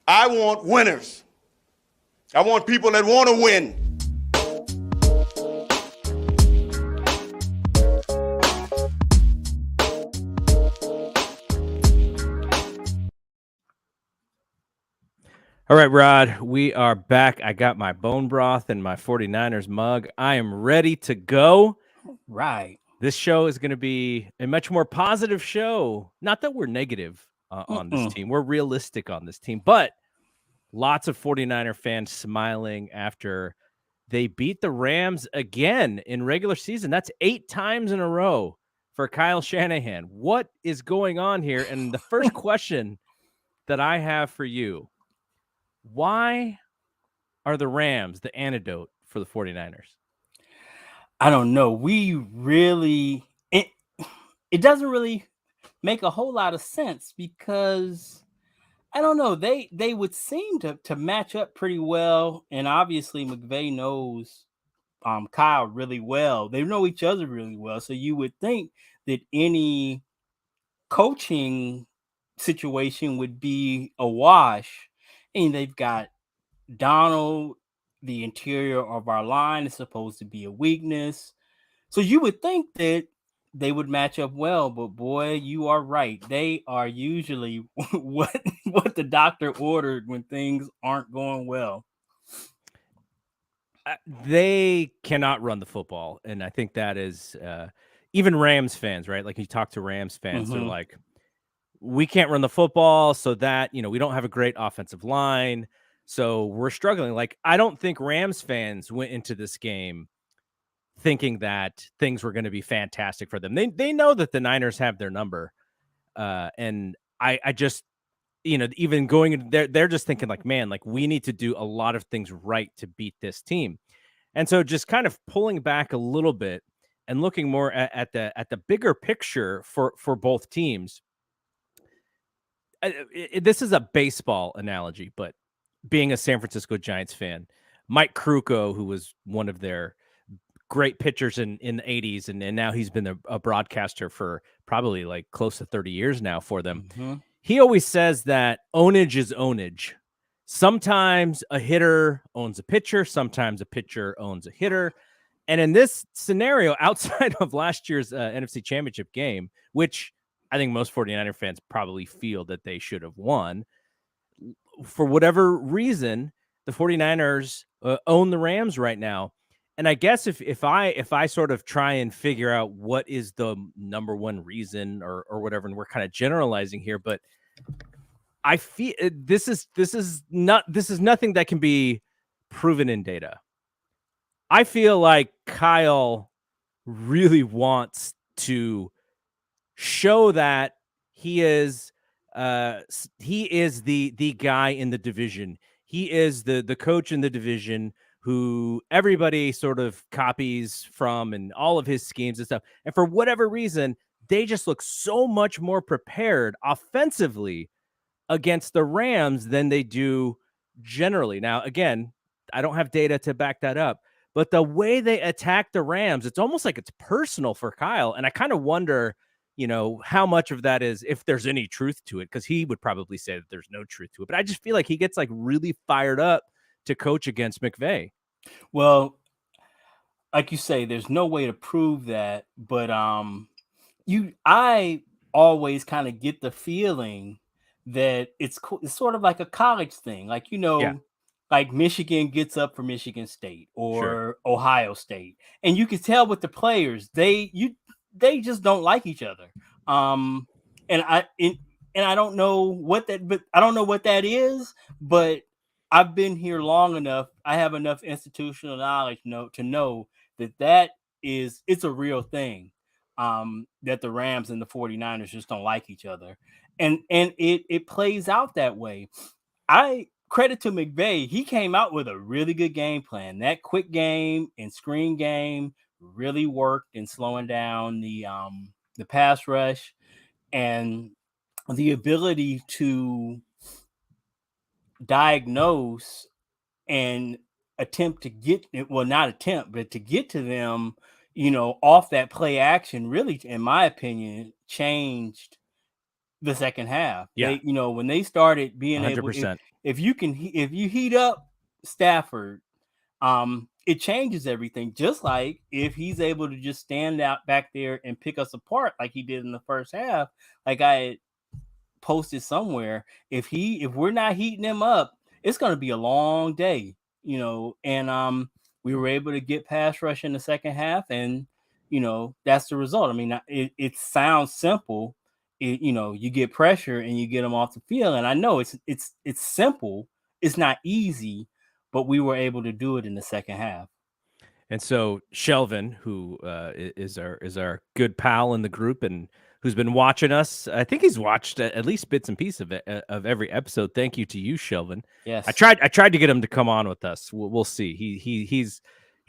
I want winners. I want people that want to win. All right, Rod, we are back. I got my bone broth and my 49ers mug. I am ready to go. Right. This show is going to be a much more positive show. Not that we're negative on this team. We're realistic on this team, but lots of 49er fans smiling after they beat the Rams again in regular season. That's 8 times in a row for Kyle Shanahan. What is going on here? And the first question that I have for you, why are the Rams the antidote for the 49ers? I don't know. It doesn't really make a whole lot of sense because I don't know. They would seem to match up pretty well, and obviously McVay knows Kyle really well. They know each other really well, so you would think that any coaching situation would be a wash. And they've got Donald, the interior of our line is supposed to be a weakness. So you would think that they would match up well, but boy, you are right. They are usually what the doctor ordered when things aren't going well. They cannot run the football, and I think that is even Rams fans, right? Like you talk to Rams fans, they're like, we can't run the football, so that, we don't have a great offensive line, so we're struggling. Like, I don't think Rams fans went into this game thinking that things were going to be fantastic for them. They know that the Niners have their number, and I just, even going in, they're just thinking like, man, like we need to do a lot of things right to beat this team. And so just kind of pulling back a little bit and looking more at the bigger picture for both teams. This is a baseball analogy, but being a San Francisco Giants fan, Mike Krukow, who was one of their great pitchers in the 80s, and now he's been a broadcaster for probably like close to 30 years now for them. He always says that ownage is ownage. Sometimes a hitter owns a pitcher, sometimes a pitcher owns a hitter. And in this scenario, outside of last year's NFC Championship game, which I think most 49er fans probably feel that they should have won, for whatever reason, the 49ers own the Rams right now. And I guess if I sort of try and figure out what is the number one reason or whatever, and we're kind of generalizing here, but I feel this is nothing that can be proven in data. I feel like Kyle really wants to show that he is the guy in the division. He is the coach in the division who everybody sort of copies from and all of his schemes and stuff. And for whatever reason, they just look so much more prepared offensively against the Rams than they do generally. Now, again, I don't have data to back that up, but the way they attack the Rams, it's almost like it's personal for Kyle. And I kind of wonder, how much of that is, if there's any truth to it, because he would probably say that there's no truth to it. But I just feel like he gets like really fired up to coach against McVay. Well, like you say, there's no way to prove that, but I always kind of get the feeling that it's sort of like a college thing, like like Michigan gets up for Michigan State or Ohio State, and you can tell with the players they just don't like each other. And I don't know what that is, but I've been here long enough. I have enough institutional knowledge to know that it's a real thing. That the Rams and the 49ers just don't like each other. And it plays out that way. I credit to McVay. He came out with a really good game plan. That quick game and screen game really worked in slowing down the pass rush, and the ability to diagnose and attempt to get to get to them, off that play action really, in my opinion, changed the second half. Yeah. They, when they started being 100%. able, if you heat up Stafford, it changes everything. Just like if he's able to just stand out back there and pick us apart like he did in the first half, like I had posted somewhere, if we're not heating him up, it's going to be a long day, and we were able to get pass rush in the second half, and that's the result. I mean, it sounds simple. You get pressure and you get them off the field, and I know it's simple. It's not easy, but we were able to do it in the second half. And so Shelvin, who is our good pal in the group and who's been watching us, I think he's watched at least bits and pieces of every episode. Thank you to you, Shelvin. Yes, I tried to get him to come on with us. We'll see. He's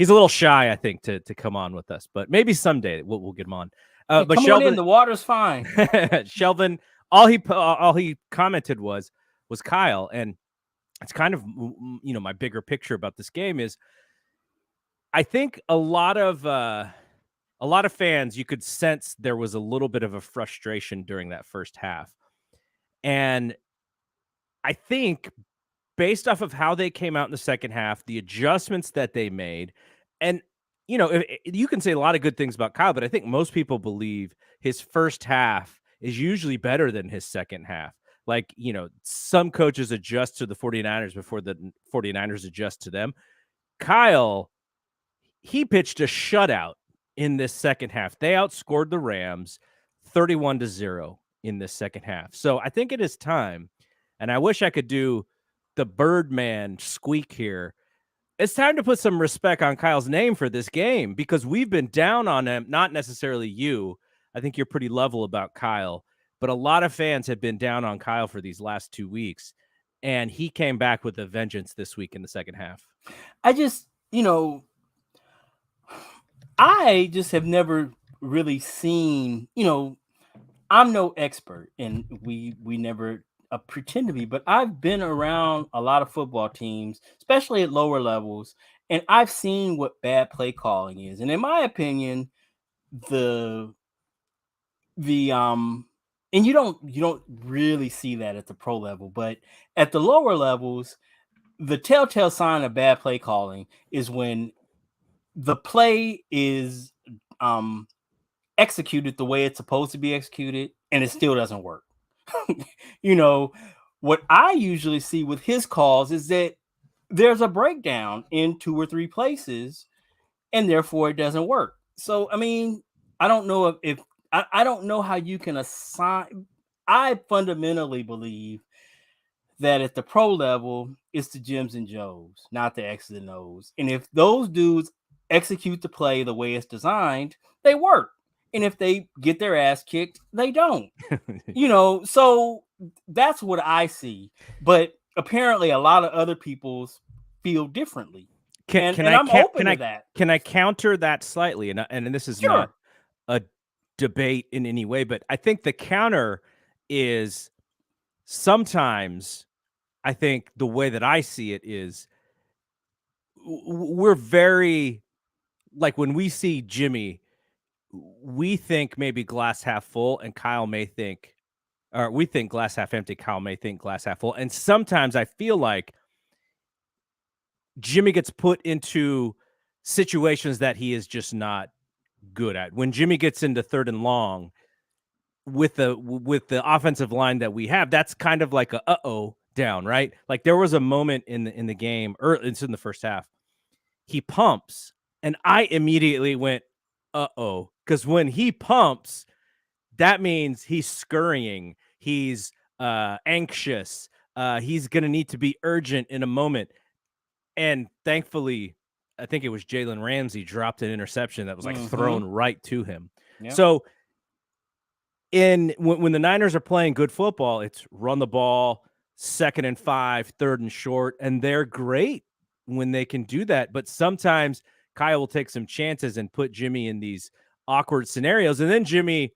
a little shy, I think, to come on with us, but maybe someday we'll get him on. But come Shelvin, on in, the water's fine. Shelvin, all he commented was Kyle, and it's kind of my bigger picture about this game is I think a lot of fans, you could sense there was a little bit of a frustration during that first half, and I think based off of how they came out in the second half, the adjustments that they made, and you can say a lot of good things about Kyle, but I think most people believe his first half is usually better than his second half. Like, some coaches adjust to the 49ers before the 49ers adjust to them. Kyle, he pitched a shutout in this second half. They outscored the Rams 31-0 in this second half. So I think it is time, and I wish I could do the Birdman squeak here. It's time to put some respect on Kyle's name for this game because we've been down on him, not necessarily you. I think you're pretty level about Kyle, but a lot of fans have been down on Kyle for these last 2 weeks, and he came back with a vengeance this week in the second half. I just have never really seen, I'm no expert and we never pretend to be, but I've been around a lot of football teams, especially at lower levels, and I've seen what bad play calling is. And in my opinion, and you don't really see that at the pro level, but at the lower levels, the telltale sign of bad play calling is when the play is executed the way it's supposed to be executed and it still doesn't work. What I usually see with his calls is that there's a breakdown in 2 or 3 places and therefore it doesn't work. So, I mean, I don't know if I don't know how you can assign. I fundamentally believe that at the pro level, it's the Jims and Joes, not the X's and O's. And if those dudes execute the play the way it's designed, they work. And if they get their ass kicked, they don't. So that's what I see. But apparently a lot of other people feel differently. I'm open to that. Can I counter that slightly? And this is not a debate in any way, but I think the counter is sometimes I think the way that I see it is we're very, like when we see Jimmy, we think maybe glass half full and Kyle may think, or we think glass half empty, Kyle may think glass half full. And sometimes I feel like Jimmy gets put into situations that he is just not good at. When Jimmy gets into 3rd and long with the offensive line that we have, that's kind of like a uh-oh down, right? Like there was a moment in the game, or it's in the first half, he pumps and I immediately went, uh-oh, because when he pumps, that means he's scurrying, he's anxious, he's gonna need to be urgent in a moment. And thankfully, I think it was Jalen Ramsey dropped an interception that was like thrown right to him. Yep. So when the Niners are playing good football, it's run the ball, 2nd and 5, 3rd and short, and they're great when they can do that. But sometimes Kyle will take some chances and put Jimmy in these awkward scenarios, and then Jimmy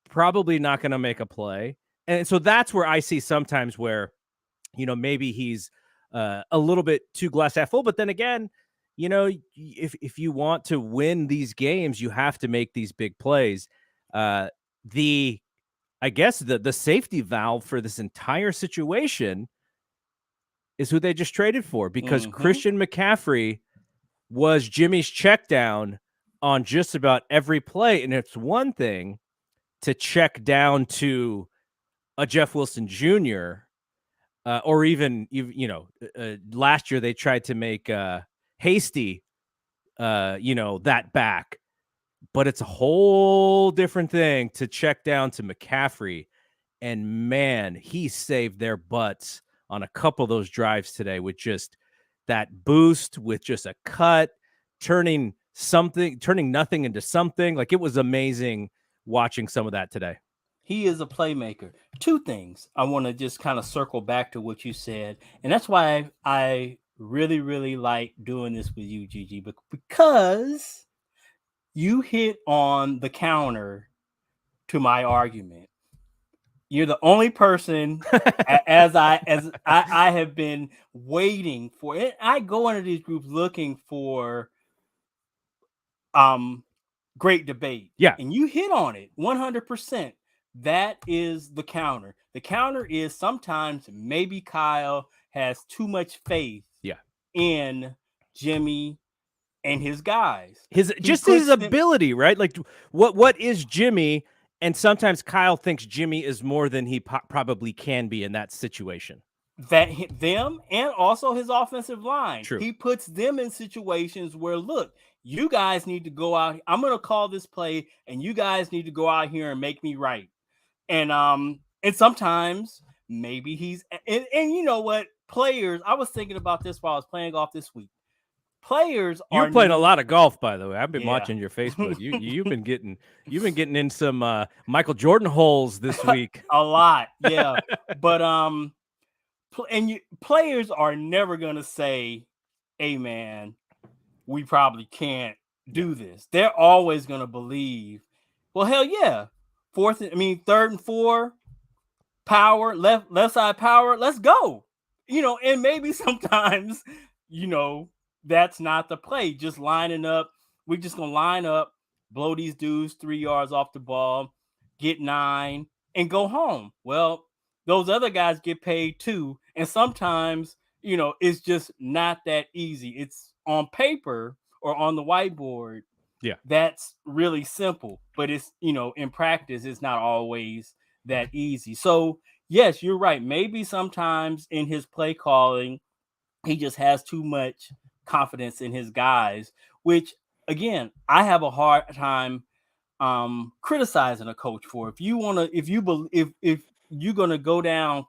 probably not going to make a play. And so that's where I see sometimes where, maybe he's a little bit too glass half full. But then again, if you want to win these games, you have to make these big plays. The I guess the safety valve for this entire situation is who they just traded for, because Christian McCaffrey was Jimmy's check down on just about every play. And it's one thing to check down to a Jeff Wilson Jr., or even last year they tried to make Hasty, that back. But it's a whole different thing to check down to McCaffrey. And man, he saved their butts on a couple of those drives today with just that boost, with just a cut, turning nothing into something. Like, it was amazing watching some of that today. He is a playmaker. Two things I want to just kind of circle back to what you said. And that's why I really, really like doing this with you, Gigi, because you hit on the counter to my argument. You're the only person as I have been waiting for it. I go into these groups looking for great debate. Yeah. And you hit on it 100%. That is the counter. The counter is sometimes maybe Kyle has too much faith in Jimmy and his guys. His ability, right? Like, what is Jimmy? And sometimes Kyle thinks Jimmy is more than he probably can be in that situation. That them and also his offensive line. True. He puts them in situations where, look, you guys need to go out. I'm going to call this play, and you guys need to go out here and make me right. And sometimes maybe he's and you know what, players. I was thinking about this while I was playing golf this week. Players You're playing a lot of golf, by the way. I've been watching your Facebook. You've been getting in some Michael Jordan holes this week. A lot, yeah. But players are never gonna say, "Hey, man, we probably can't do this." They're always gonna believe, well, hell yeah, third and 4, power, left side power, let's go. And maybe sometimes, that's not the play. Just lining up. We're just going to line up, blow these dudes 3 yards off the ball, get 9, and go home. Well, those other guys get paid too. And sometimes, it's just not that easy. It's on paper or on the whiteboard. Yeah. That's really simple. But it's, in practice, it's not always that easy. So, yes, you're right. Maybe sometimes in his play calling, he just has too much confidence in his guys, which, again, I have a hard time criticizing a coach for. If you're gonna go down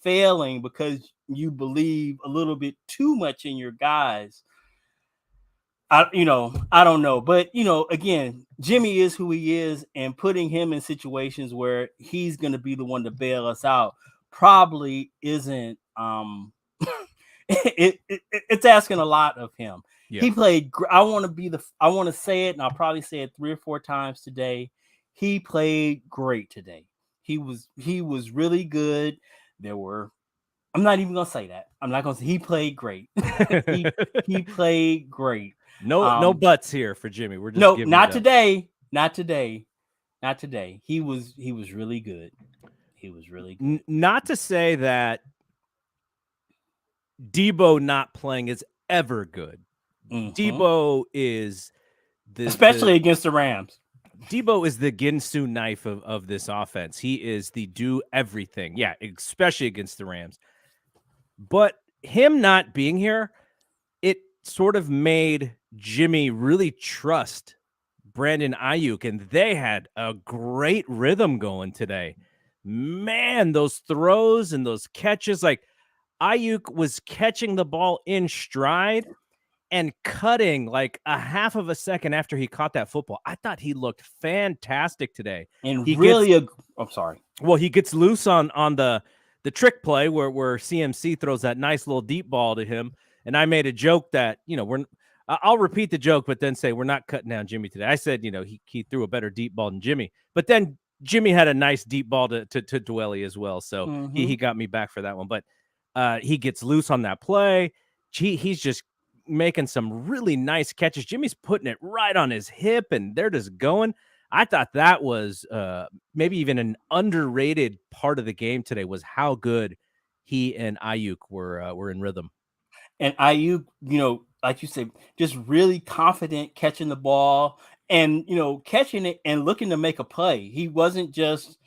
failing because you believe a little bit too much in your guys, I don't know. But again, Jimmy is who he is, and putting him in situations where he's gonna be the one to bail us out probably isn't it's asking a lot of him. Yeah. He played. I want to say it, and I'll probably say it 3 or 4 times today. He played great today. He was really good. I'm not even gonna say that. I'm not gonna say he played great. he played great. No buts here for Jimmy. We're just not today. Not today. Not today. He was really good. He was really good. Not to say that Debo not playing is ever good. Debo is especially against the Rams. Debo is the Ginsu knife of this offense. He is the do everything. Yeah, especially against the Rams. But him not being here, it sort of made Jimmy really trust Brandon Ayuk, and they had a great rhythm going today. Man, those throws and those catches, like Ayuk was catching the ball in stride and cutting like a half of a second after he caught that football. I thought he looked fantastic today. And I'm sorry. Well, he gets loose on the trick play where CMC throws that nice little deep ball to him. And I made a joke that, I'll repeat the joke, but then say we're not cutting down Jimmy today. I said, he threw a better deep ball than Jimmy. But then Jimmy had a nice deep ball to Dwelly as well. So he got me back for that one. But he gets loose on that play. He's just making some really nice catches. Jimmy's putting it right on his hip, and they're just going. I thought that was maybe even an underrated part of the game today was how good he and Ayuk were in rhythm. And Ayuk, like you said, just really confident catching the ball and, catching it and looking to make a play. He wasn't just,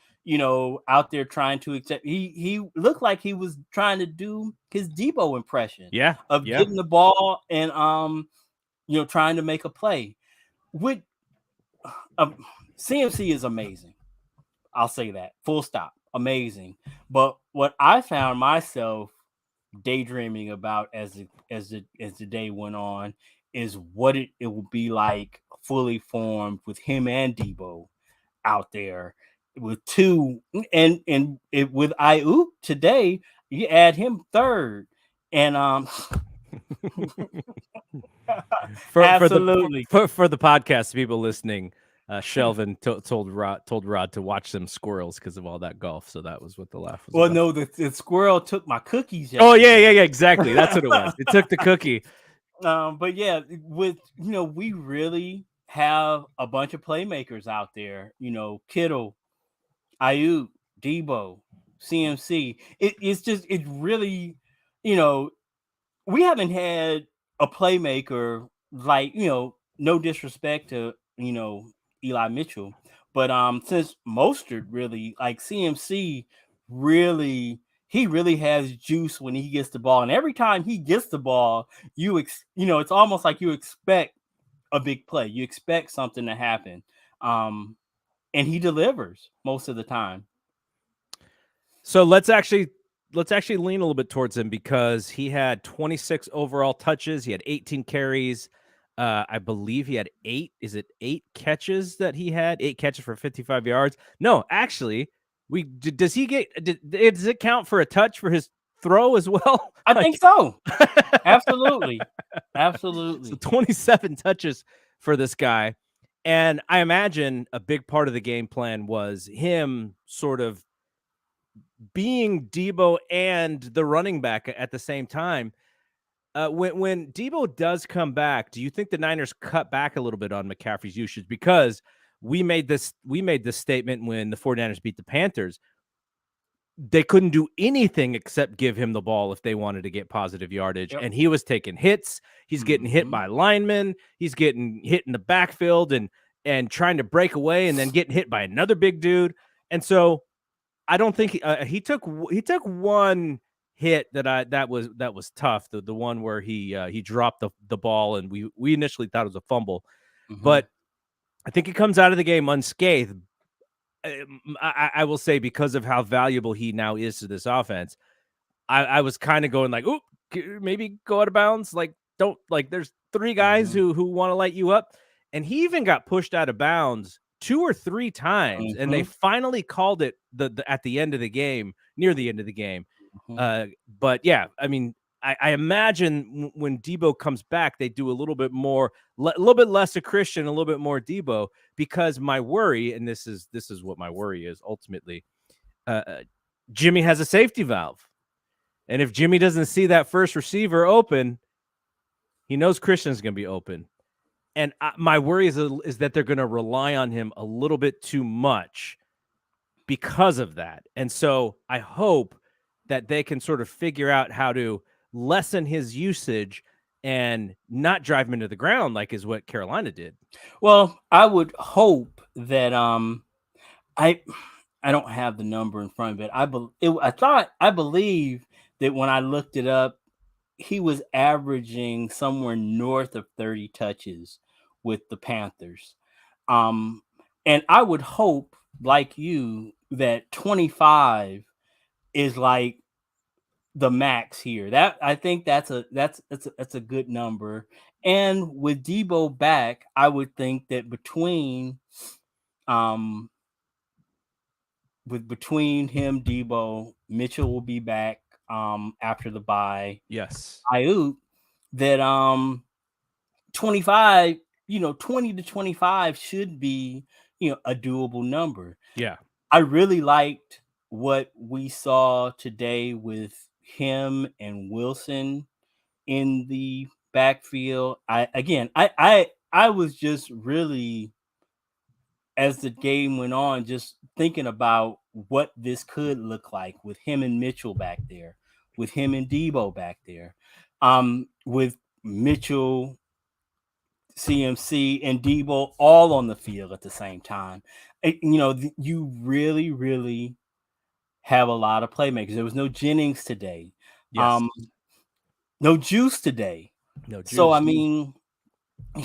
out there trying to accept. He looked like he was trying to do his Debo impression of getting the ball and, trying to make a play. With CMC is amazing. I'll say that. Full stop. Amazing. But what I found myself daydreaming about as the day went on is what it will be like fully formed with him and Debo out there with two and with Ayuk today, you add him third. And absolutely for the podcast people listening, Shelvin told Rod to watch them squirrels because of all that golf. So that was what the laugh was. Well, about. No, the squirrel took my cookies. Yesterday. Oh yeah, exactly. That's what it was. It took the cookie. But yeah, with we really have a bunch of playmakers out there. Kittle, Ayuk, Debo, CMC. It's really, we haven't had a playmaker like, no disrespect to, Eli Mitchell, but since Mostert really, like CMC really, he really has juice when he gets the ball. And every time he gets the ball, it's almost like you expect a big play. You expect something to happen. And he delivers most of the time. So let's actually lean a little bit towards him because he had 26 overall touches. He had 18 carries. I believe he had 8 catches that he had? 8 catches for 55 yards. No, actually, does it count for a touch for his throw as well? I think so. Absolutely. Absolutely. So 27 touches for this guy. And I imagine a big part of the game plan was him sort of being Debo and the running back at the same time. When Debo does come back, do you think the Niners cut back a little bit on McCaffrey's usage? Because we made this statement when the 49ers beat the Panthers. They couldn't do anything except give him the ball if they wanted to get positive yardage. Yep. And he was taking hits. He's getting hit by linemen. He's getting hit in the backfield and trying to break away and then getting hit by another big dude. And so I don't think he took one hit that was tough. The one where he dropped the ball and we initially thought it was a fumble, but I think he comes out of the game unscathed. I will say because of how valuable he now is to this offense, I was kind of going like, oh, maybe go out of bounds. Like there's 3 guys who want to light you up, and he even got pushed out of bounds 2 or 3 times, and they finally called it at the end of the game, near the end of the game. But yeah, I mean, I imagine when Debo comes back, they do a little bit more, a little bit less of Christian, a little bit more Debo, because my worry, and this is what my worry is ultimately, Jimmy has a safety valve. And if Jimmy doesn't see that first receiver open, he knows Christian's going to be open. And my worry is that they're going to rely on him a little bit too much because of that. And so I hope that they can sort of figure out how to lessen his usage and not drive him into the ground like is what Carolina did. Well, I would hope that I don't have the number in front of it. I believe that when I looked it up, he was averaging somewhere north of 30 touches with the Panthers. And I would hope, like you, that 25 is like the max here. That I think that's a good number. And with Debo back, I would think that between him, Debo, Mitchell will be back after the bye. Yes. Ayuk, that 25, 20 to 25 should be, a doable number. Yeah. I really liked what we saw today with him and Wilson in the backfield. I was just really as the game went on, just thinking about what this could look like with him and Mitchell back there, with him and Debo back there, with Mitchell, CMC, and Debo all on the field at the same time. You really, really have a lot of playmakers. There was no Jennings today. Yes. No Juice today. No Juice. So I mean,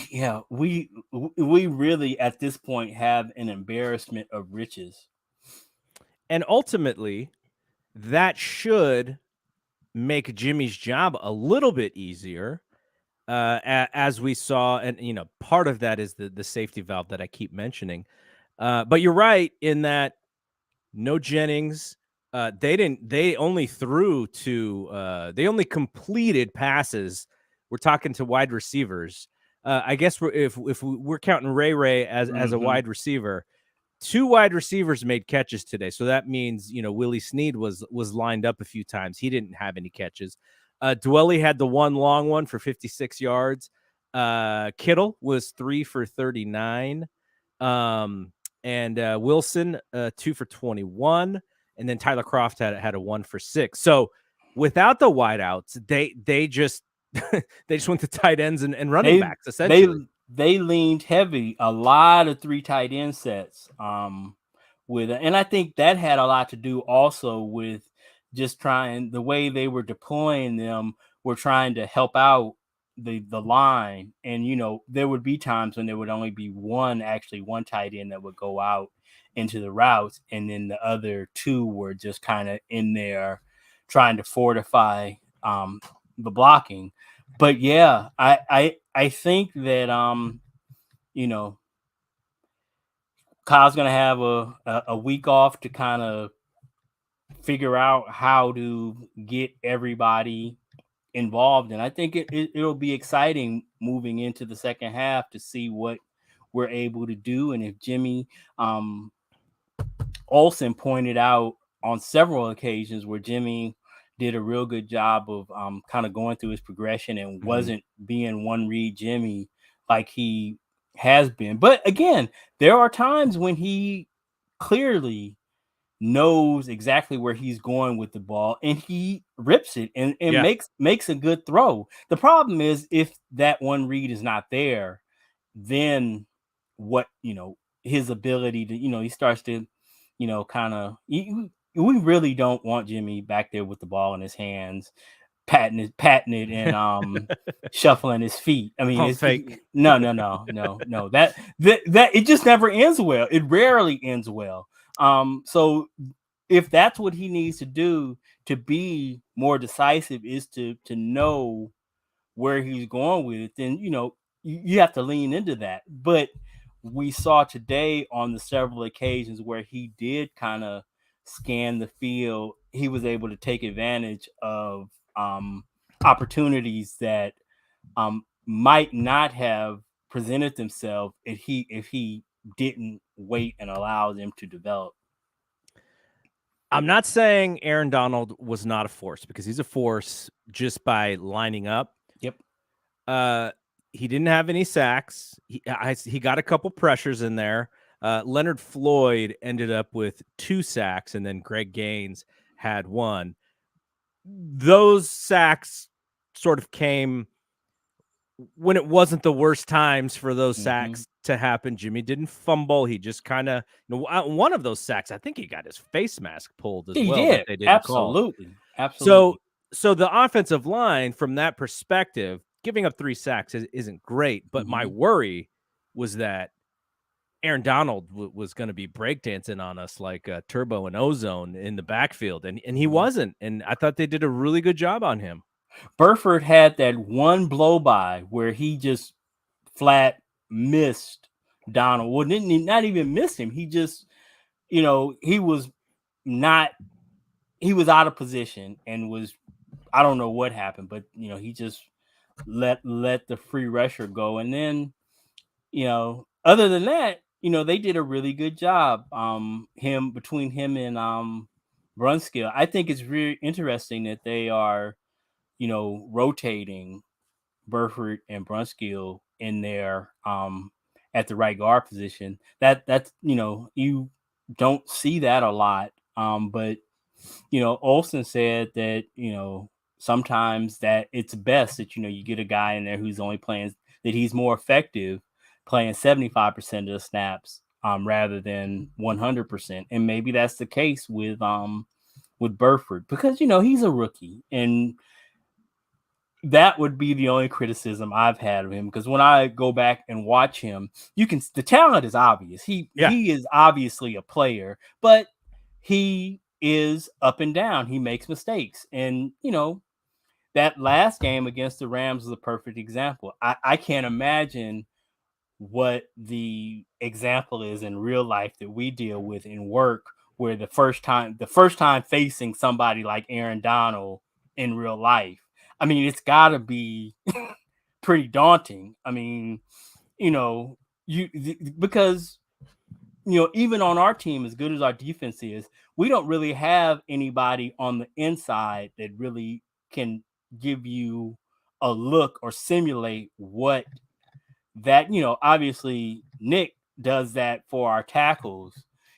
yeah, we really at this point have an embarrassment of riches. And ultimately, that should make Jimmy's job a little bit easier, as we saw. And, part of that is the safety valve that I keep mentioning. But you're right in that no Jennings. They only completed passes. We're talking to wide receivers. I guess if we're counting Ray as a wide receiver, 2 wide receivers made catches today. So that means, Willie Snead was lined up a few times. He didn't have any catches. Dwelly had the one long one for 56 yards. Kittle was 3 for 39. And Wilson 2 for 21. And then Tyler Kroft had a 1 for 6. So without the wideouts, they just went to tight ends and running backs, essentially. They leaned heavy, a lot of 3 tight end sets. And I think that had a lot to do also with just trying the way they were deploying them. Were trying to help out the line, and there would be times when there would only be one tight end that would go out into the routes, and then the other 2 were just kind of in there trying to fortify the blocking. But yeah, I think that Kyle's gonna have a week off to kind of figure out how to get everybody involved, and I think it'll be exciting moving into the second half to see what we're able to do. And if Jimmy Olsen pointed out on several occasions where Jimmy did a real good job of kind of going through his progression and wasn't being one read Jimmy like he has been. But again, there are times when he clearly knows exactly where he's going with the ball and he rips it and makes a good throw. The problem is if that one read is not there, then what, his ability to, he starts to, kind of, we really don't want Jimmy back there with the ball in his hands, patting it and shuffling his feet. I mean, it's fake. No. That it just never ends well. It rarely ends well. So if that's what he needs to do to be more decisive, is to know where he's going with it, then you have to lean into that. But we saw today on the several occasions where he did kind of scan the field, he was able to take advantage of opportunities that might not have presented themselves if he didn't wait and allow them to develop. I'm not saying Aaron Donald was not a force, because he's a force just by lining up. Yep. He didn't have any sacks. He got a couple pressures in there. Leonard Floyd ended up with 2 sacks, and then Greg Gaines had 1. Those sacks sort of came when it wasn't the worst times for those sacks to happen. Jimmy didn't fumble. He just kind of, one of those sacks, I think he got his face mask pulled as well. Did. They didn't Absolutely. call. Absolutely. So the offensive line, from that perspective, giving up 3 sacks isn't great. But my worry was that Aaron Donald was going to be breakdancing on us like Turbo and Ozone in the backfield, and he wasn't. And I thought they did a really good job on him. Burford had that one blow by where he just flat missed Donald. Well, didn't not even miss him. He just, he was out of position and was, I don't know what happened, but he just let the free rusher go. And then, other than that, they did a really good job. Between him and Brunskill. I think it's really interesting that they are, rotating Burford and Brunskill in there at the right guard position. That's you don't see that a lot. But Olsen said that sometimes that it's best that you get a guy in there who's only playing, that he's more effective playing 75% of the snaps rather than 100%. And maybe that's the case with Burford, because he's a rookie, and that would be the only criticism I've had of him, because when I go back and watch him, the talent is obvious. He is obviously a player, but he is up and down. He makes mistakes. And that last game against the Rams is a perfect example. I can't imagine what the example is in real life that we deal with in work, where the first time facing somebody like Aaron Donald in real life, I mean, it's got to be pretty daunting. I mean, because even on our team, as good as our defense is, we don't really have anybody on the inside that really can give you a look or simulate what that, obviously Nick does that for our tackles.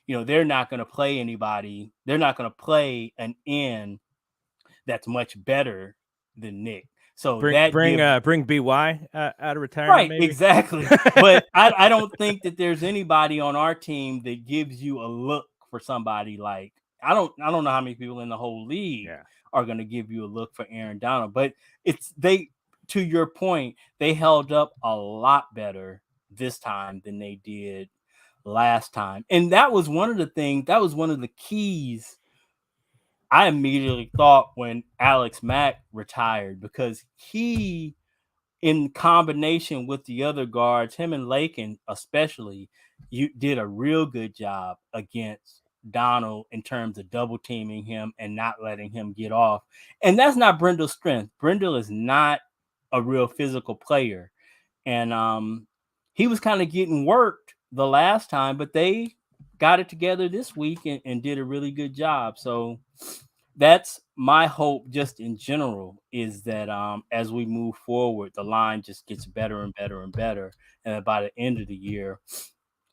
They're not going to play anybody. They're not going to play an end that's much better than Nick. So bring BY out of retirement, right? Maybe? Exactly. But I don't think that there's anybody on our team that gives you a look for somebody like, I don't know how many people in the whole league are going to give you a look for Aaron Donald. But to your point, they held up a lot better this time than they did last time, and that was one of the keys I immediately thought when Alex Mack retired, because he, in combination with the other guards, him and Lakin especially, you did a real good job against Donald in terms of double teaming him and not letting him get off. And that's not Brendel's strength. Brendel is not a real physical player. And he was kind of getting worked the last time, but they got it together this week and did a really good job. So that's my hope just in general, is that as we move forward, the line just gets better and better and better. And by the end of the year,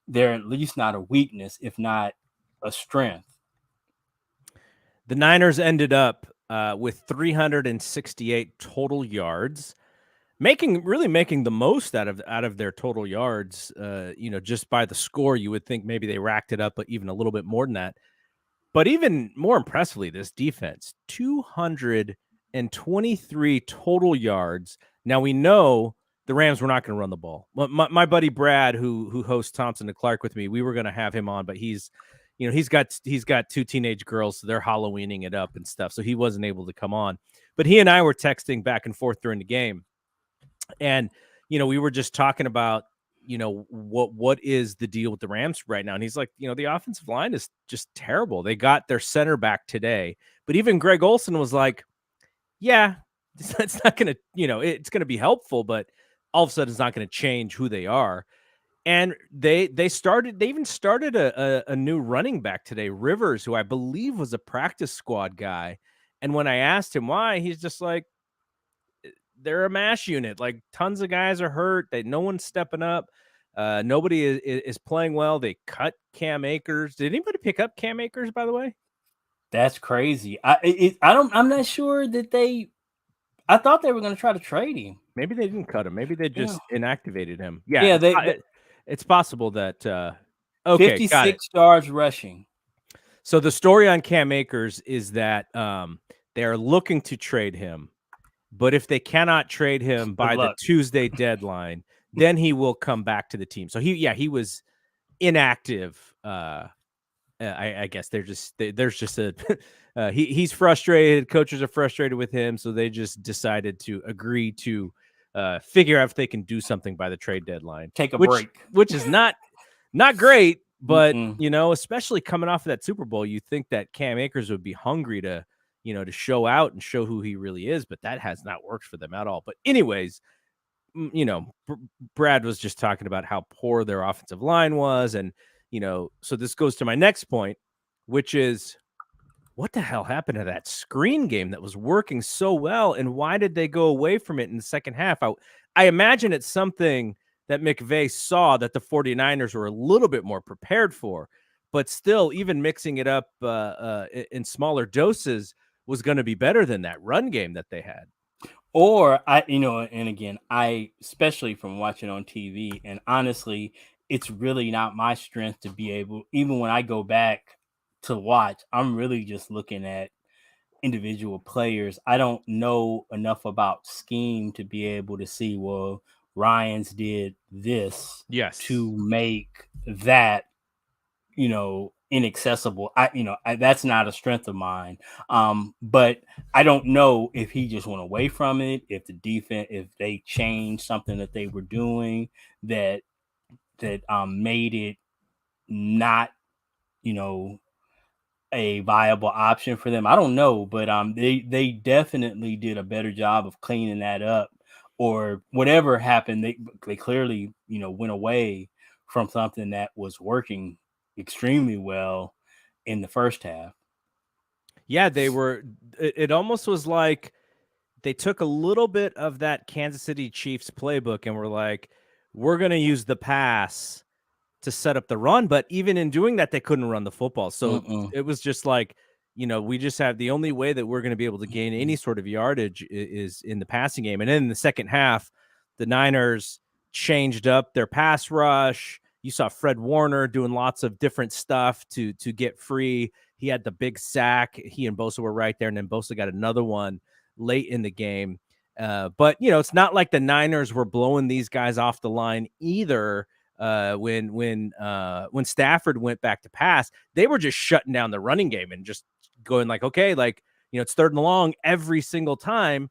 they're at least not a weakness, if not a strength. The Niners ended up with 368 total yards, making the most out of their total yards. Just by the score, you would think maybe they racked it up, but even a little bit more than that. But even more impressively, this defense, 223 total yards. Now, we know the Rams were not going to run the ball. My buddy Brad, who hosts Thompson and Clark with me, we were going to have him on, but he's got two teenage girls, so they're Halloweening it up and stuff, so he wasn't able to come on. But he and I were texting back and forth during the game, and we were just talking about what is the deal with the Rams right now? And he's like, the offensive line is just terrible. They got their center back today, but even Greg Olsen was like, yeah, it's not going to, it's going to be helpful, but all of a sudden it's not going to change who they are. And they even started a new running back today, Rivers, who I believe was a practice squad guy. And when I asked him why, he's just like, they're a mash unit. Like, tons of guys are hurt. No one's stepping up. Nobody is playing well. They cut Cam Akers. Did anybody pick up Cam Akers, by the way? That's crazy. I'm not sure that I thought they were going to try to trade him. Maybe they didn't cut him. Maybe they just inactivated him. Yeah. It's possible that. 56 yards rushing. So the story on Cam Akers is that they are looking to trade him. But if they cannot trade him by the Tuesday deadline, then he will come back to the team. So he was inactive. I guess there's just he's frustrated. Coaches are frustrated with him, so they just decided to agree to figure out if they can do something by the trade deadline. Take a break, which is not great. But especially coming off of that Super Bowl, you think that Cam Akers would be hungry to show out and show who he really is, but that has not worked for them at all. But anyways, Brad was just talking about how poor their offensive line was. And, so this goes to my next point, which is, what the hell happened to that screen game that was working so well? And why did they go away from it in the second half? I imagine it's something that McVay saw that the 49ers were a little bit more prepared for. But still, even mixing it up in smaller doses was going to be better than that run game that they had. Or and again, I, especially from watching on TV, and honestly, it's really not my strength to be able, even when I go back to watch, I'm really just looking at individual players. I don't know enough about scheme to be able to see, well, Ryans did this to make that, inaccessible. That's not a strength of mine. But I don't know if he just went away from it, if the defense, if they changed something that they were doing that made it not, a viable option for them. I don't know, but they definitely did a better job of cleaning that up, or whatever happened. They clearly, went away from something that was working extremely well in the first half. Yeah, they were. It almost was like they took a little bit of that Kansas City Chiefs playbook and were like, we're going to use the pass to set up the run. But even in doing that, they couldn't run the football. So it was just like, we just have the only way that we're going to be able to gain any sort of yardage is in the passing game. And then in the second half, the Niners changed up their pass rush. You saw Fred Warner doing lots of different stuff to get free. He had the big sack. He and Bosa were right there, and then Bosa got another one late in the game. But it's not like the Niners were blowing these guys off the line either. When Stafford went back to pass, they were just shutting down the running game and just going like, okay, like, it's 3rd and long every single time.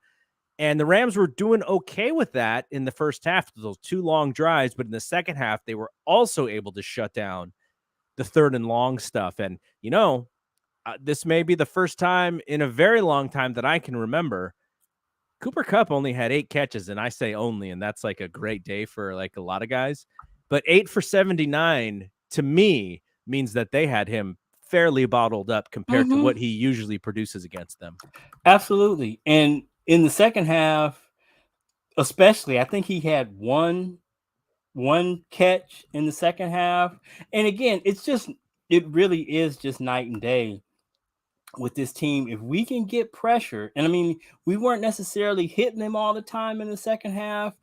And the Rams were doing okay with that in the first half, those 2 long drives. But in the second half, they were also able to shut down the 3rd and long stuff. And, this may be the first time in a very long time that I can remember. Cooper Kupp only had 8 catches, and I say only, and that's like a great day for like a lot of guys. But 8 for 79 to me means that they had him fairly bottled up compared to what he usually produces against them. Absolutely. And in the second half, especially, I think he had one catch in the second half. And again, it really is just night and day with this team. If we can get pressure, and I mean, we weren't necessarily hitting them all the time in the second half,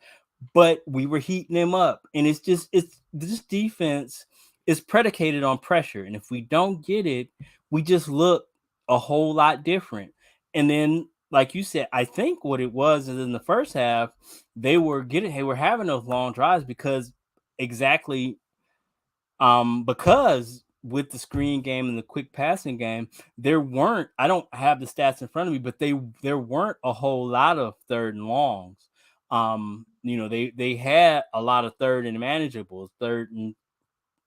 but we were heating them up. And it's this defense is predicated on pressure. And if we don't get it, we just look a whole lot different. And then, like you said, I think what it was is in the first half, they were having those long drives because with the screen game and the quick passing game, I don't have the stats in front of me, but there weren't a whole lot of 3rd and longs. They had a lot of 3rd and manageables, 3rd and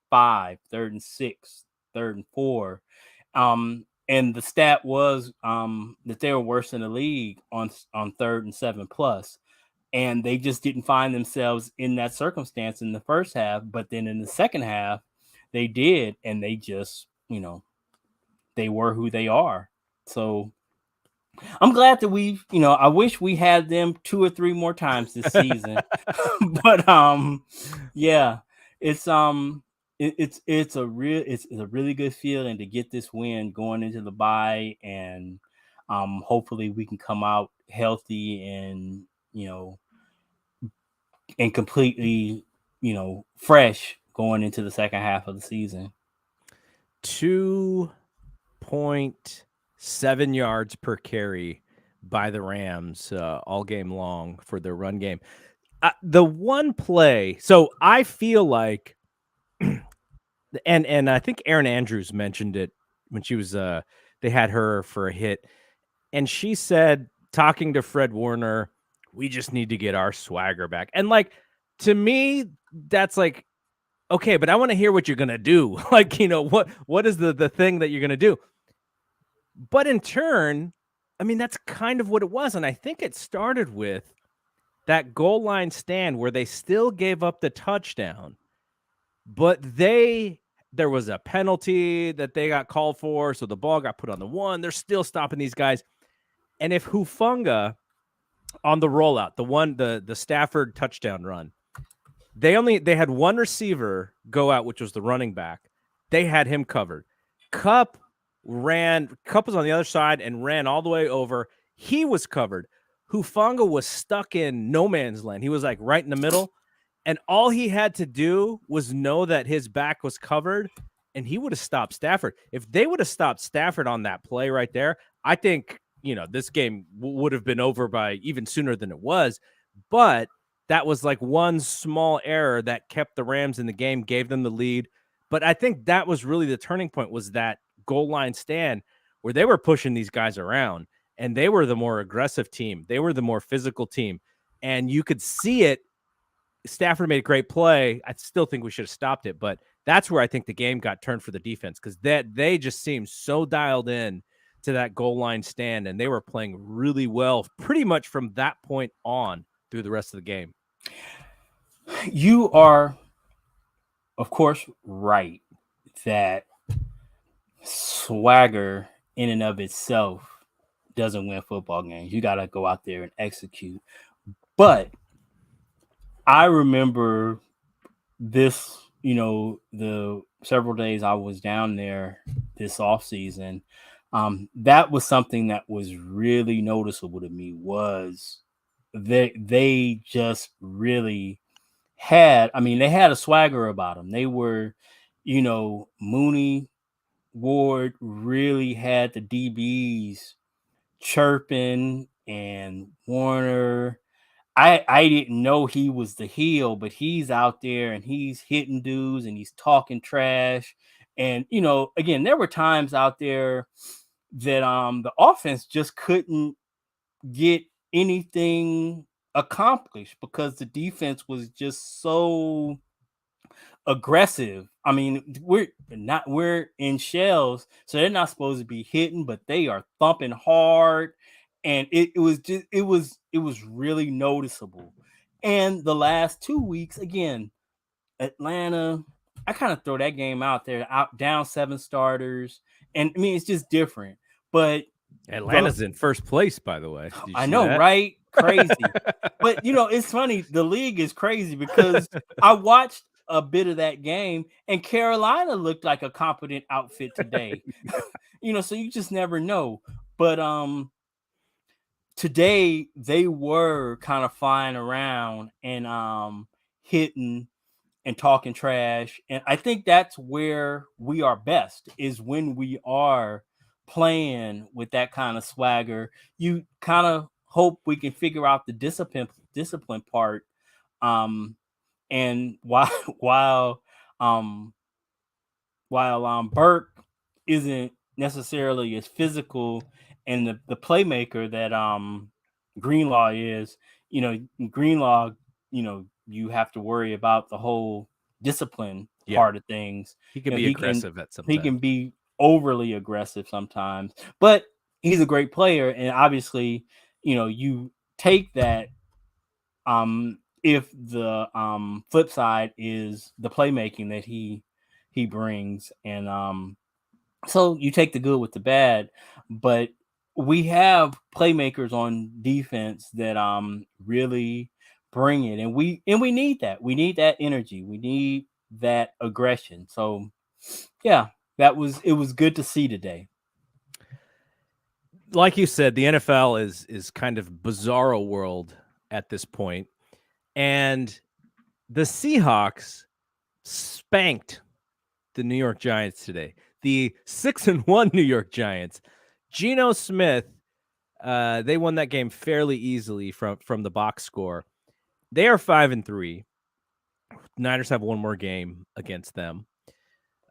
5, 3rd and 6, 3rd and 4. And the stat was that they were worse in the league on 3rd and 7+. And they just didn't find themselves in that circumstance in the first half. But then in the second half, they did, and they just, they were who they are. So I'm glad that I wish we had them 2 or 3 more times this season. But yeah, it's a really good feeling to get this win going into the bye, and hopefully we can come out healthy and and completely fresh going into the second half of the season. 2.7 yards per carry by the Rams all game long for their run game. The one play, so I feel like, and I think Erin Andrews mentioned it when she was they had her for a hit, and she said, talking to Fred Warner, we just need to get our swagger back. And like, to me, that's like, okay, but I want to hear what you're going to do. Like, what is the thing that you're going to do? But in turn, I mean, that's kind of what it was. And I think it started with that goal line stand where they still gave up the touchdown, but there was a penalty that they got called for. So the ball got put on the 1. They're still stopping these guys. And if Hufanga on the rollout, the Stafford touchdown run, They had one receiver go out, which was the running back. They had him covered. Cup was on the other side and ran all the way over. He was covered. Hufanga was stuck in no man's land. He was like right in the middle. And all he had to do was know that his back was covered, and he would have stopped Stafford. If they would have stopped Stafford on that play right there, I think, this game would have been over by even sooner than it was. But that was like one small error that kept the Rams in the game, gave them the lead. But I think that was really the turning point, was that goal line stand where they were pushing these guys around, and they were the more aggressive team. They were the more physical team. And you could see it. Stafford made a great play. I still think we should have stopped it, but that's where I think the game got turned for the defense, because they just seemed so dialed in to that goal line stand, and they were playing really well pretty much from that point on through the rest of the game. You are, of course, right that swagger in and of itself doesn't win football games. You got to go out there and execute. But I remember this, the several days I was down there this offseason. That was something that was really noticeable to me, was they just really had a swagger about them. They were, Mooney, Ward really had the DBs chirping, and Warner. I didn't know he was the heel, but he's out there and he's hitting dudes and he's talking trash. And, again, there were times out there that the offense just couldn't get anything accomplished because the defense was just so aggressive. I mean, we're in shells, so they're not supposed to be hitting, but they are thumping hard. And it was really noticeable. And the last 2 weeks, again, Atlanta, I kind of throw that game out there, down 7 starters. And I mean, it's just different. But Atlanta's in first place, by the way. I know, right? Crazy. But it's funny. The league is crazy because I watched a bit of that game, and Carolina looked like a competent outfit today. So you just never know. But today they were kind of flying around and hitting and talking trash. And I think that's where we are best, is when we are playing with that kind of swagger. You kind of hope we can figure out the discipline part. And while Burke isn't necessarily as physical and the playmaker that Greenlaw is, Greenlaw, you have to worry about the whole discipline part of things. He can be aggressive at some time. He can be overly aggressive sometimes, but he's a great player. And obviously, you take that if the flip side is the playmaking that he brings. And so you take the good with the bad, but we have playmakers on defense that really bring it, and we need that. We need that energy. We need that aggression. So yeah, it was good to see today. Like you said, the NFL is kind of bizarro world at this point, and the Seahawks spanked the New York Giants today. The 6-1 New York Giants. Geno Smith, they won that game fairly easily from the box score. They are 5-3. Niners have one more game against them.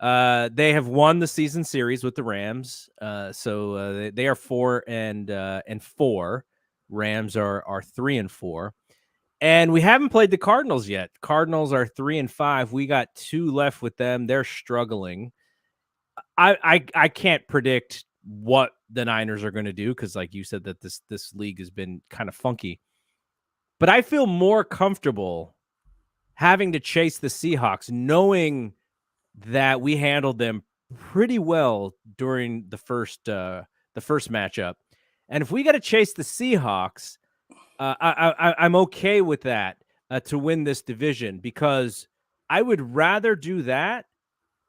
They have won the season series with the Rams. So they are 4-4. Rams are 3-4. And we haven't played the Cardinals yet. Cardinals are 3-5. We got 2 left with them. They're struggling. I can't predict what the Niners are going to do, because like you said, that this league has been kind of funky. But I feel more comfortable having to chase the Seahawks, knowing that we handled them pretty well during the first matchup. And if we got to chase the Seahawks, I'm okay with that. to win this division, because I would rather do that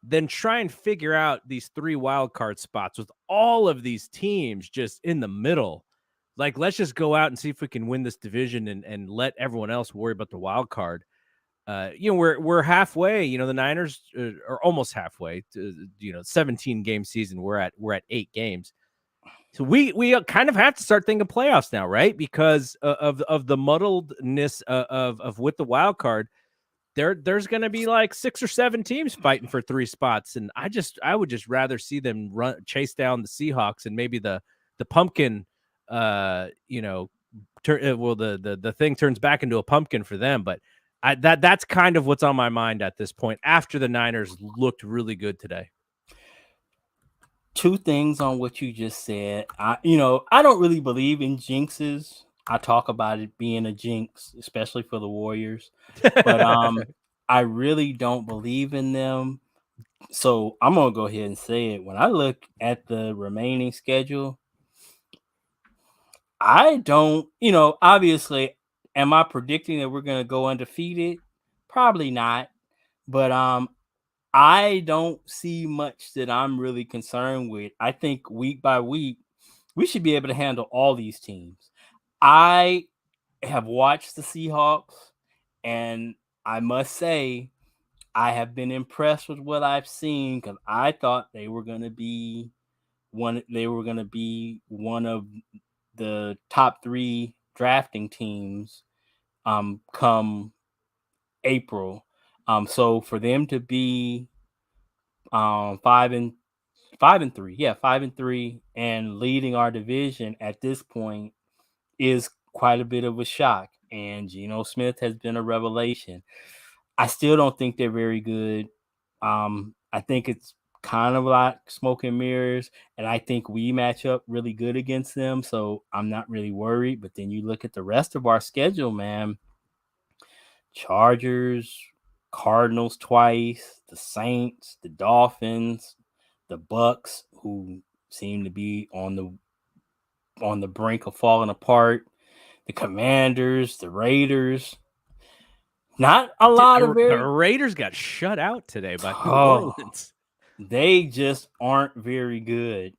than try and figure out these 3 wild card spots with all of these teams just in the middle. Like, let's just go out and see if we can win this division and let everyone else worry about the wild card. We're halfway. The Niners are almost halfway to 17 game season. We're at 8 games. So we kind of have to start thinking playoffs now, right? Because of the muddledness of with the wild card. There's going to be like 6 or 7 teams fighting for 3 spots, and I would just rather see them chase down the Seahawks, and maybe the pumpkin, the thing turns back into a pumpkin for them. But that's kind of what's on my mind at this point. After the Niners looked really good today. 2 things on what you just said. I don't really believe in jinxes. I talk about it being a jinx, especially for the Warriors, but I really don't believe in them. So I'm gonna go ahead and say it. When I look at the remaining schedule, I don't, obviously, am I predicting that we're gonna go undefeated? Probably not, but I don't see much that I'm really concerned with. I think week by week, we should be able to handle all these teams. I have watched the Seahawks, and I must say, I have been impressed with what I've seen, because I thought they were going to be one. They were going to be one of the top 3 drafting teams come April. So for them to be 5-3, 5-3, and leading our division at this point is quite a bit of a shock. And Geno Smith has been a revelation. I still don't think they're very good. I think it's kind of like smoke and mirrors, and I think we match up really good against them, so I'm not really worried. But then you look at the rest of our schedule, man. Chargers, Cardinals twice, the Saints, the Dolphins, the Bucks, who seem to be on the brink of falling apart, the Commanders, the Raiders. Not a lot of the Raiders got shut out today by New Orleans. They just aren't very good.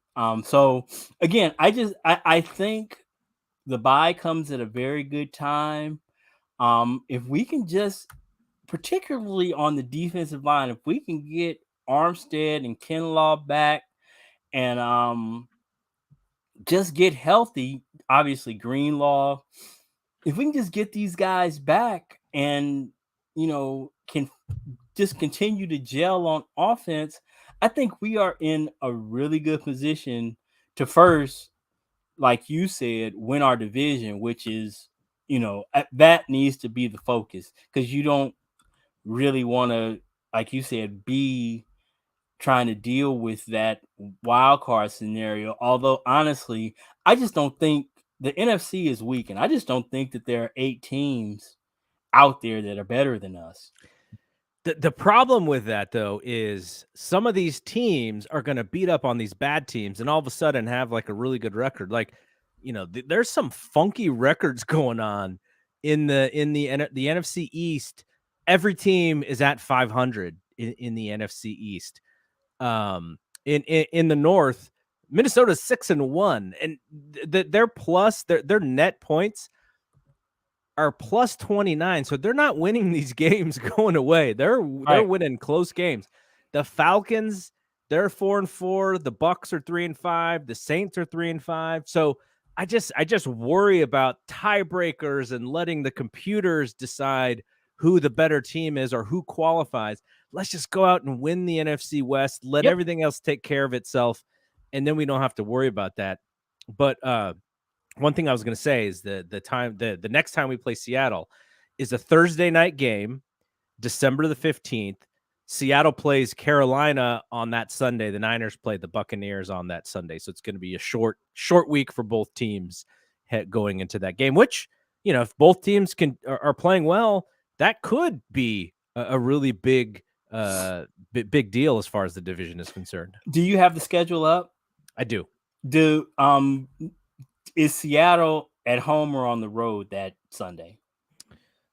So again, I think the bye comes at a very good time. If we can just, particularly on the defensive line, if we can get Armstead and Kinlaw back and just get healthy, obviously Greenlaw, if we can just get these guys back and, can just continue to gel on offense, I think we are in a really good position to first, like you said, win our division, which is, that needs to be the focus, because you don't really want to, like you said, be trying to deal with that wild card scenario. Although, honestly, I just don't think the NFC is weak, and I just don't think that there are 8 teams out there that are better than us. The problem with that, though, is some of these teams are going to beat up on these bad teams and all of a sudden have like a really good record. Like, there's some funky records going on in the NFC East. Every team is at 500 in the NFC East. In the North, Minnesota's 6-1, and their net points are plus 29. So they're not winning these games going away. They're winning close games. The Falcons, they're 4-4. The Bucks are 3-5. The Saints are 3-5. So I just worry about tiebreakers and letting the computers decide who the better team is or who qualifies. Let's just go out and win the NFC West. Let everything else take care of itself, and then we don't have to worry about that. But one thing I was going to say is the next time we play Seattle is a Thursday night game, December the 15th. Seattle plays Carolina on that Sunday. The Niners play the Buccaneers on that Sunday. So it's going to be a short week for both teams going into that game, which, if both teams are playing well, that could be a really big deal as far as the division is concerned. Do you have the schedule up? I do. Is Seattle at home or on the road that Sunday?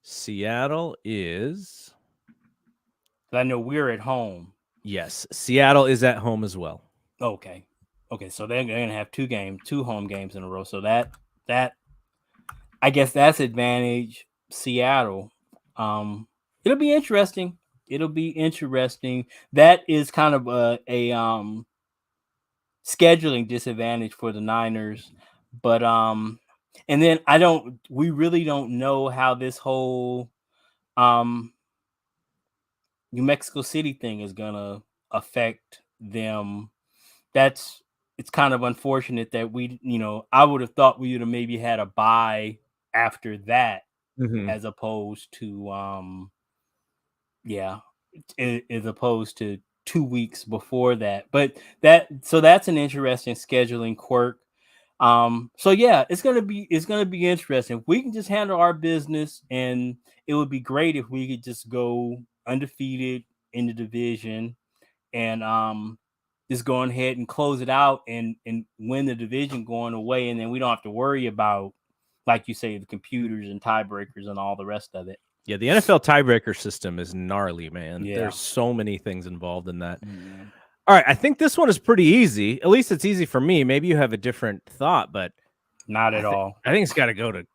Seattle is. I know we're at home. Yes, Seattle is at home as well. Okay. So they're going to have two home games in a row. So that I guess that's advantage Seattle. It'll be interesting. That is kind of a scheduling disadvantage for the Niners, but and then we really don't know how this whole New Mexico City thing is gonna affect them. It's kind of unfortunate that I would have thought we would have maybe had a bye after that, as opposed to as opposed to 2 weeks before that. But that's an interesting scheduling quirk. So yeah, it's gonna be interesting. If we can just handle our business, and it would be great if we could just go undefeated in the division and just go ahead and close it out and win the division going away, and then we don't have to worry about, like you say, the computers and tiebreakers and all the rest of it. Yeah, the NFL tiebreaker system is gnarly, man. Yeah. There's so many things involved in that. Mm-hmm. All right, I think this one is pretty easy. At least it's easy for me. Maybe you have a different thought, but not at all. I think it's got to go to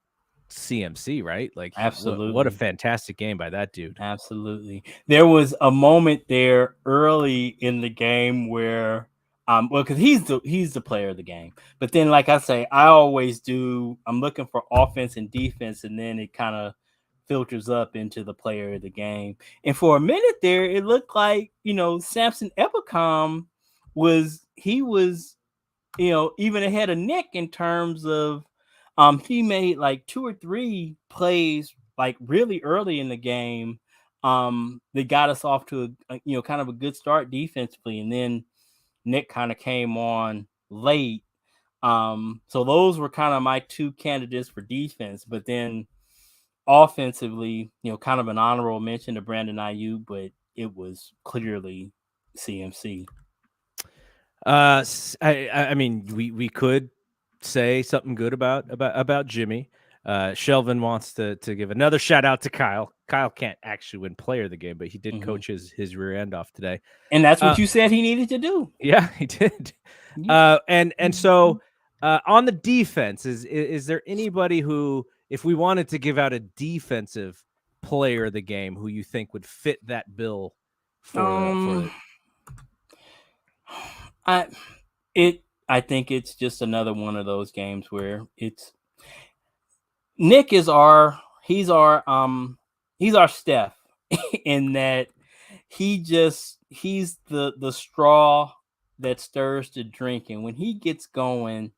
CMC, right? Like, absolutely, what a fantastic game by that dude. Absolutely. There was a moment there early in the game where, because he's the player of the game. But then, like I say, I always do. I'm looking for offense and defense, and then it kind of filters up into the player of the game. And for a minute there, it looked like Samson Ebukam was even ahead of Nick in terms of he made like 2 or 3 plays like really early in the game that got us off to a kind of a good start defensively, and then Nick kind of came on late. So those were kind of my 2 candidates for defense, but then offensively, kind of an honorable mention to Brandon Ayuk, but it was clearly CMC. I mean, we could say something good about Jimmy. Shelvin wants to give another shout out to Kyle. Kyle can't actually win player of the game, but he did coach his rear end off today. And that's what you said he needed to do. Yeah, he did. And so on the defense, is there anybody who, if we wanted to give out a defensive player of the game, who you think would fit that bill for I think it's just another one of those games where it's Nick is he's our Steph in that he's the straw that stirs the drink, and when he gets going,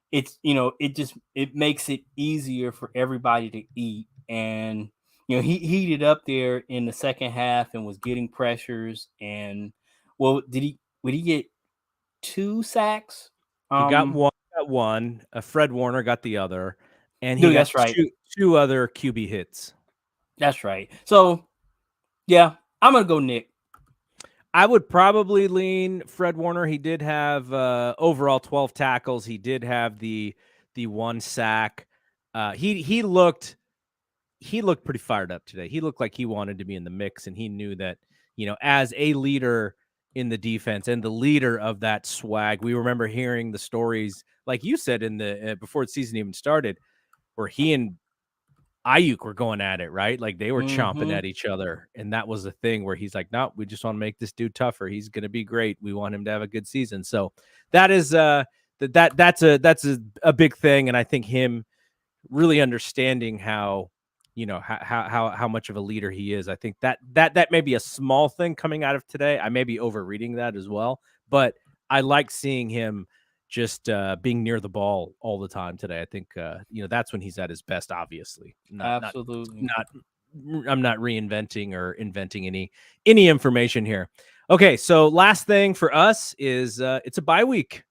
it's it makes it easier for everybody to eat. And he heated up there in the second half and was getting pressures. And would he get 2 sacks? He got one. Fred Warner got the other, and he got right. two other QB hits. That's right. So yeah, I'm gonna go Nick. I would probably lean Fred Warner. He did have overall 12 tackles. He did have the 1 sack. He looked pretty fired up today. He looked like he wanted to be in the mix, and he knew that, as a leader in the defense and the leader of that swag. We remember hearing the stories, like you said, in the before the season even started, where he and Ayuk were going at it, right? Like they were chomping at each other. And that was the thing where he's like, no, we just want to make this dude tougher. He's going to be great. We want him to have a good season. So that is that's a big thing. And I think him really understanding how, how much of a leader he is. I think that may be a small thing coming out of today. I may be overreading that as well, but I like seeing him just being near the ball all the time today. I think that's when he's at his best. Obviously, Absolutely. I'm not reinventing or inventing any information here. Okay, so last thing for us is it's a bye week.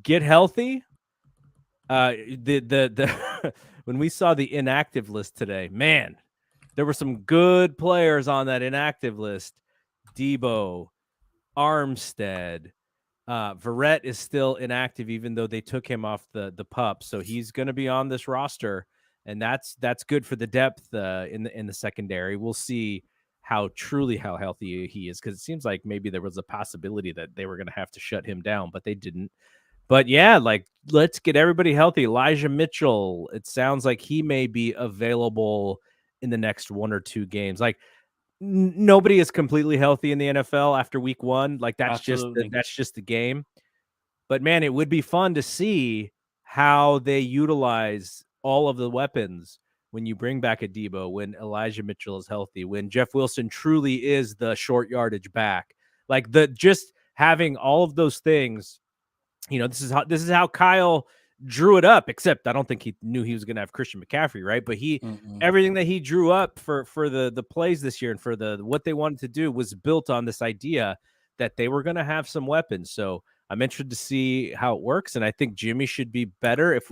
Get healthy. The when we saw the inactive list today, man, there were some good players on that inactive list. Debo, Armstead. Verrett is still inactive, even though they took him off the pup. So he's going to be on this roster and that's good for the depth in the secondary. We'll see how healthy he is, because it seems like maybe there was a possibility that they were going to have to shut him down, but they didn't. But yeah, like, let's get everybody healthy. Elijah Mitchell, it sounds like he may be available in the next 1 or 2 games. Like, nobody is completely healthy in the NFL after week 1. Like, that's just the game. But man, it would be fun to see how they utilize all of the weapons when you bring back a Debo, when Elijah Mitchell is healthy, when Jeff Wilson truly is the short yardage back. Like, just having all of those things. This is how Kyle drew it up, except I don't think he knew he was going to have Christian McCaffrey, right? But everything that he drew up for the plays this year and for what they wanted to do was built on this idea that they were going to have some weapons. So I'm interested to see how it works, and I think Jimmy should be better if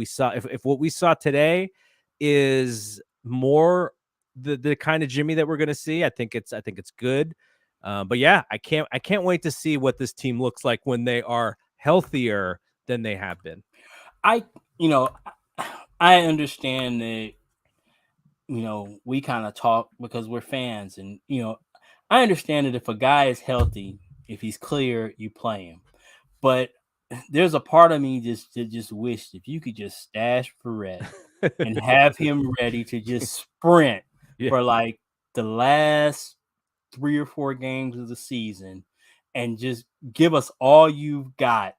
what we saw today is more the kind of Jimmy that we're going to see. I think it's good. But yeah, I can't wait to see what this team looks like when they are healthier than they have been. I understand that, we kind of talk because we're fans, and, I understand that if a guy is healthy, if he's clear, you play him. But there's a part of me just wished if you could just stash Barrett and have him ready to just sprint for like the last 3 or 4 games of the season and just give us all you've got,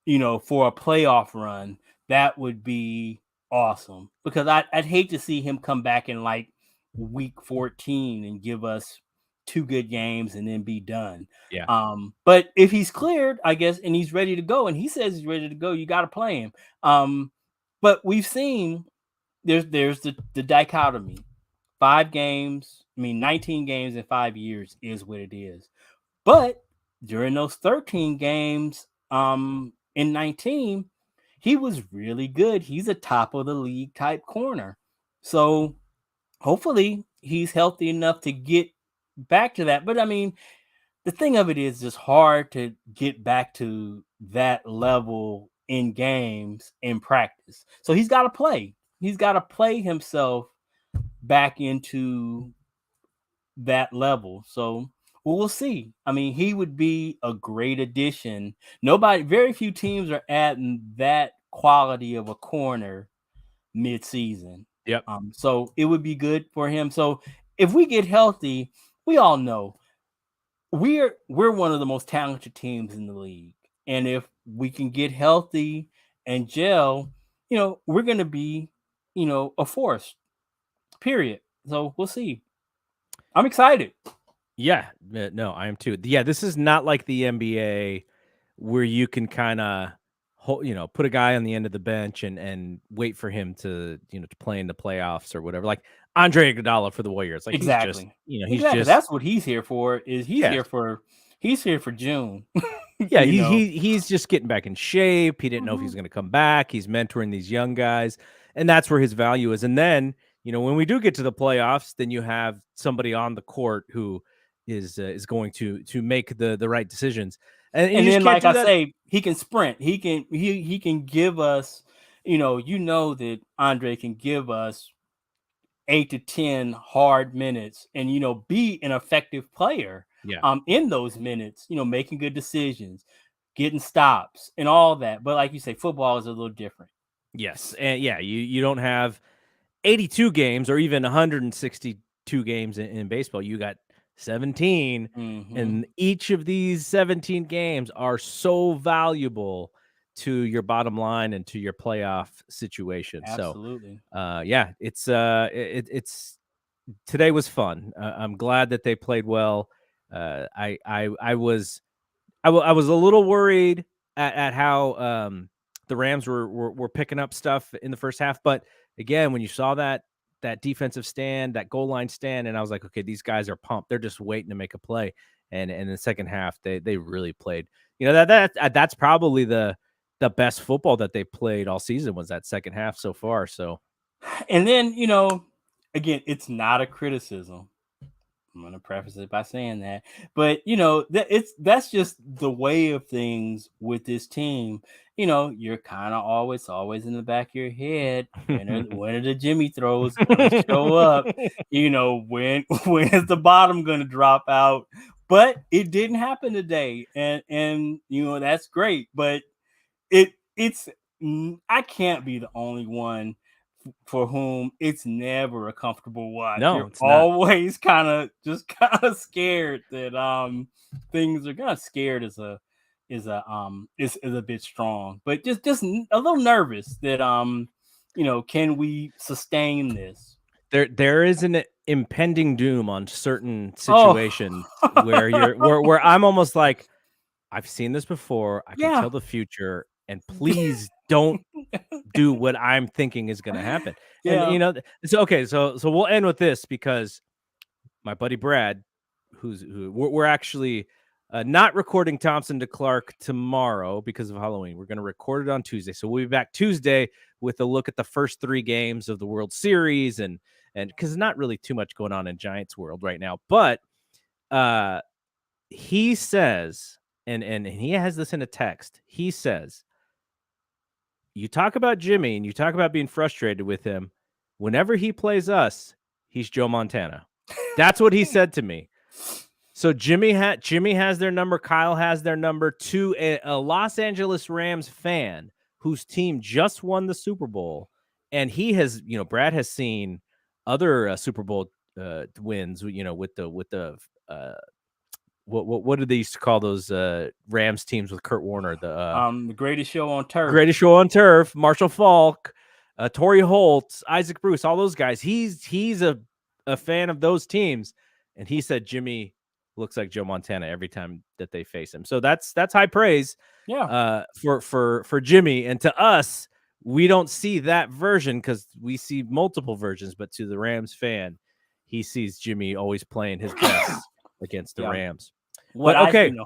for a playoff run. That would be awesome, because I'd hate to see him come back in like week 14 and give us 2 good games and then be done. Yeah. But if he's cleared, I guess, and he's ready to go, and he says he's ready to go, you got to play him. But we've seen there's the dichotomy. 19 games in 5 years is what it is. But during those 13 games, in 19, he was really good. He's a top of the league type corner. So hopefully he's healthy enough to get back to that. But I mean, the thing of it is just hard to get back to that level in games in practice. So he's got to play. He's got to play himself back into that level. So we'll see. I mean, he would be a great addition. Very few teams are adding that quality of a corner mid-season. Yep. So it would be good for him. So if we get healthy, we all know we're one of the most talented teams in the league. And if we can get healthy and gel, we're going to be, a force, period. So we'll see. I'm excited. Yeah, no, I am too. Yeah, this is not like the NBA where you can kind of, put a guy on the end of the bench and wait for him to play in the playoffs or whatever. Like Andre Iguodala for the Warriors. Like, exactly. He's just, that's what he's here for. He's here for June. Yeah, he's just getting back in shape. He didn't know if he's going to come back. He's mentoring these young guys, and that's where his value is. And then, when we do get to the playoffs, then you have somebody on the court who is going to make the right decisions. And then, like I say, he can sprint. He can give us, that Andre can give us 8 to 10 hard minutes and, be an effective player. Yeah. In those minutes, making good decisions, getting stops and all that. But like you say, football is a little different. Yes. And yeah, you don't have 82 games or even 162 games in baseball. You got 17, and each of these 17 games are so valuable to your bottom line and to your playoff situation. Absolutely. So, yeah, it's today was fun. I'm glad that they played well. I was a little worried at how the Rams were picking up stuff in the first half, but again, when you saw that defensive stand, that goal line stand, and I was like, okay, these guys are pumped. They're just waiting to make a play. And in the second half, they really played. That's probably the best football that they played all season was that second half so far. So, and then again, it's not a criticism, I'm gonna preface it by saying that, but that's just the way of things with this team. You're kind of always in the back of your head. When are the Jimmy throws gonna show up? When is the bottom gonna drop out? But it didn't happen today, and that's great. But it's I can't be the only one for whom it's never a comfortable watch. No, You're it's not. always kind of scared that things are kind of scared is a bit strong, but just a little nervous that can we sustain this? There is an impending doom on certain situations where I'm almost like, I've seen this before. I can tell the future, and please don't do what I'm thinking is going to happen. And so we'll end with this, because my buddy Brad, we're actually not recording Thompson to Clark tomorrow because of Halloween. We're going to record it on Tuesday, so we'll be back Tuesday with a look at the first 3 games of the World Series, and because not really too much going on in Giants world right now, but he says, and he has this in a text. He says, you talk about Jimmy and you talk about being frustrated with him. Whenever he plays us, he's Joe Montana. That's what he said to me. So Jimmy has their number. Kyle has their number. To a Los Angeles Rams fan whose team just won the Super Bowl, and he has, Brad has seen other Super Bowl wins. With the what did they used to call those Rams teams with Kurt Warner? The greatest show on turf. Greatest show on turf. Marshall Faulk, Torrey Holt, Isaac Bruce, all those guys. He's a fan of those teams, and he said Jimmy looks like Joe Montana every time that they face him. So that's high praise. Yeah. For Jimmy, and to us, we don't see that version because we see multiple versions. But to the Rams fan, he sees Jimmy always playing his best against the Rams. No Jimmy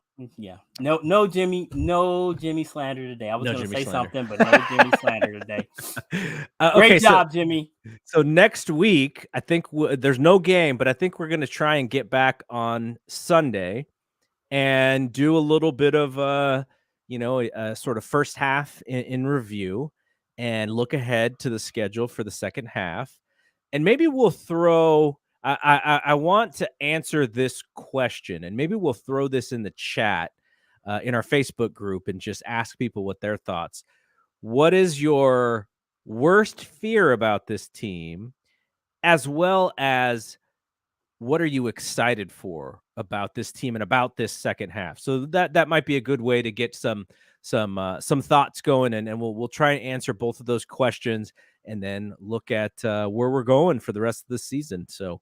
slander today. I was going to say something, but no Jimmy slander today. Great job, Jimmy. So next week, I think there's no game, but I think we're going to try and get back on Sunday and do a little bit of a sort of first half in review and look ahead to the schedule for the second half. And maybe we'll throw. I want to answer this question, and maybe we'll throw this in the chat in our Facebook group and just ask people what their thoughts. What is your worst fear about this team, as well as what are you excited for about this team and about this second half? So that might be a good way to get some thoughts going, and we'll try and answer both of those questions, and then look at where we're going for the rest of the season. So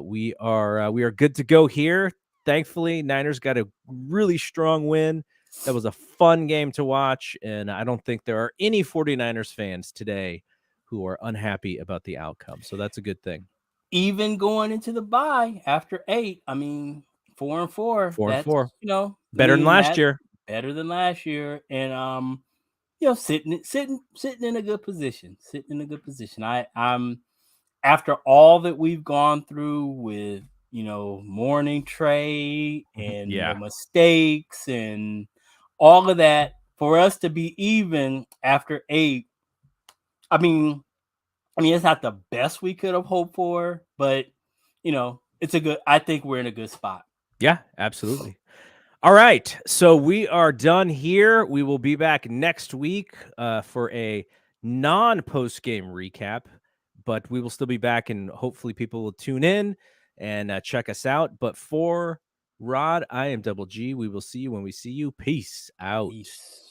we are good to go here. Thankfully, Niners got a really strong win. That was a fun game to watch, and I don't think there are any 49ers fans today who are unhappy about the outcome. So that's a good thing. Even going into the bye after 8, 4-4. 4-4. Better than last year. Better than last year, and sitting in a good position. I'm after all that we've gone through with morning trade and the mistakes and all of that, for us to be even after 8, I mean it's not the best we could have hoped for, but it's a good. I think we're in a good spot. Yeah, absolutely. All right, so we are done here. We will be back next week for a non-post game recap, but we will still be back, and hopefully people will tune in and check us out. But for Rod, I am Double G. We will see you when we see you. Peace out. Peace.